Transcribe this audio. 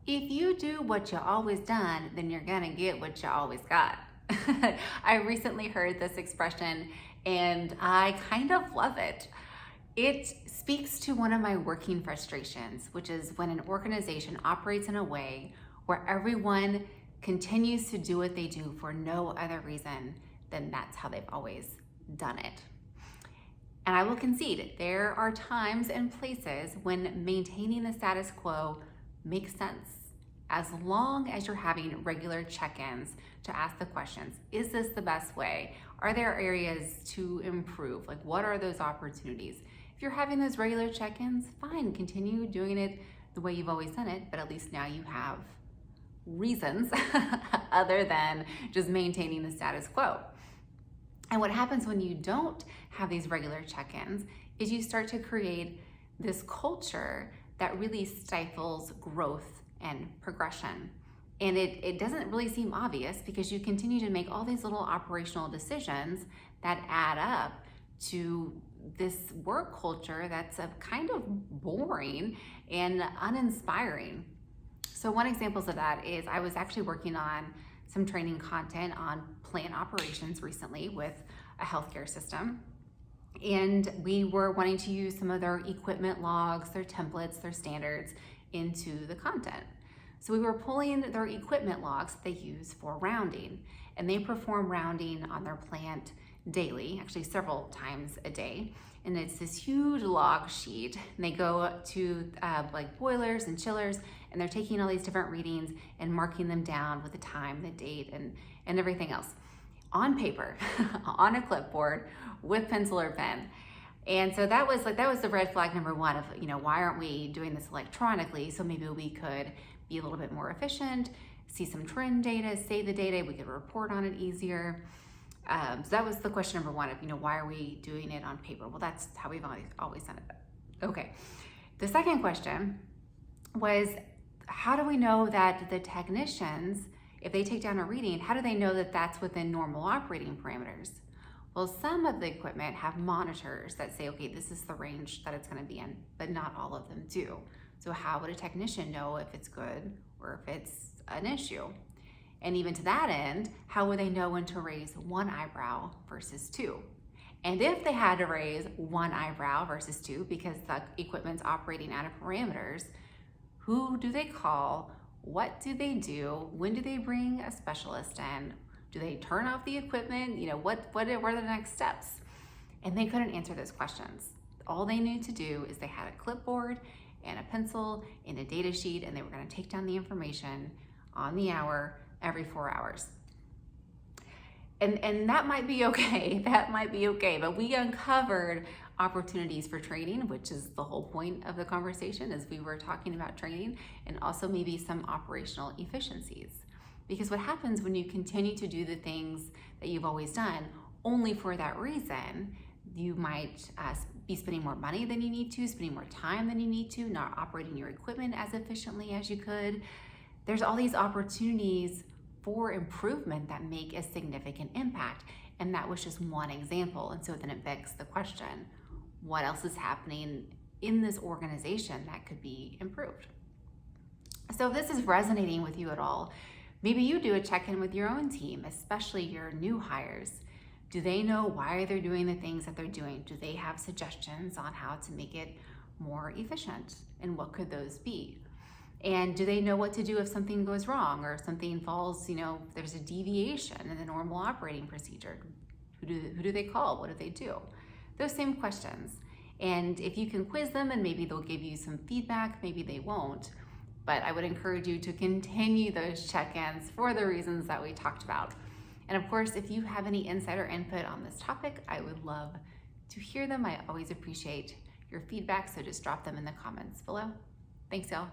If you do what you always done, then you're gonna get what you always got. I recently heard this expression and I kind of love it. It speaks to one of my working frustrations, which is when an organization operates in a way where everyone continues to do what they do for no other reason than that's how they've always done it. And I will concede, there are times and places when maintaining the status quo makes sense, as long as you're having regular check-ins to ask the questions, is this the best way? Are there areas to improve? Like, what are those opportunities? If you're having those regular check-ins, fine, continue doing it the way you've always done it, but at least now you have reasons other than just maintaining the status quo. And what happens when you don't have these regular check-ins is you start to create this culture that really stifles growth and progression. And it doesn't really seem obvious because you continue to make all these little operational decisions that add up to this work culture that's a kind of boring and uninspiring. So one example of that is I was actually working on some training content on plant operations recently with a healthcare system. And we were wanting to use some of their equipment logs, their templates, their standards into the content. So we were pulling their equipment logs that they use for rounding, and they perform rounding on their plant daily, actually several times a day. And it's this huge log sheet, and they go to like boilers and chillers, and they're taking all these different readings and marking them down with the time, the date, and everything else on paper, on a clipboard with pencil or pen. And so that was the red flag number one of, why aren't we doing this electronically? So maybe we could be a little bit more efficient, see some trend data, save the data, we could report on it easier. So that was the question number one of, why are we doing it on paper? Well, that's how we've always done it. Okay. The second question was, how do we know that the technicians, if they take down a reading, how do they know that that's within normal operating parameters? Well, some of the equipment have monitors that say, okay, this is the range that it's going to be in, but not all of them do. So how would a technician know if it's good or if it's an issue? And even to that end, how would they know when to raise one eyebrow versus two? And if they had to raise one eyebrow versus two because the equipment's operating out of parameters, who do they call? What do they do? When do they bring a specialist in? Do they turn off the equipment? What are the next steps? And they couldn't answer those questions. All they knew to do is they had a clipboard and a pencil and a data sheet, and they were going to take down the information on the hour every 4 hours. And that might be okay. That might be okay. But we uncovered opportunities for training, which is the whole point of the conversation as we were talking about training, and also maybe some operational efficiencies. Because what happens when you continue to do the things that you've always done only for that reason, you might be spending more money than you need to, spending more time than you need to, not operating your equipment as efficiently as you could. There's all these opportunities for improvement that make a significant impact. And that was just one example. And so then it begs the question, what else is happening in this organization that could be improved? So if this is resonating with you at all, maybe you do a check-in with your own team, especially your new hires. Do they know why they're doing the things that they're doing? Do they have suggestions on how to make it more efficient? And what could those be? And do they know what to do if something goes wrong or if something falls, there's a deviation in the normal operating procedure? Who do they call? What do they do? Those same questions. And if you can quiz them and maybe they'll give you some feedback, maybe they won't. But I would encourage you to continue those check-ins for the reasons that we talked about. And of course, if you have any insider input on this topic, I would love to hear them. I always appreciate your feedback, so just drop them in the comments below. Thanks, y'all.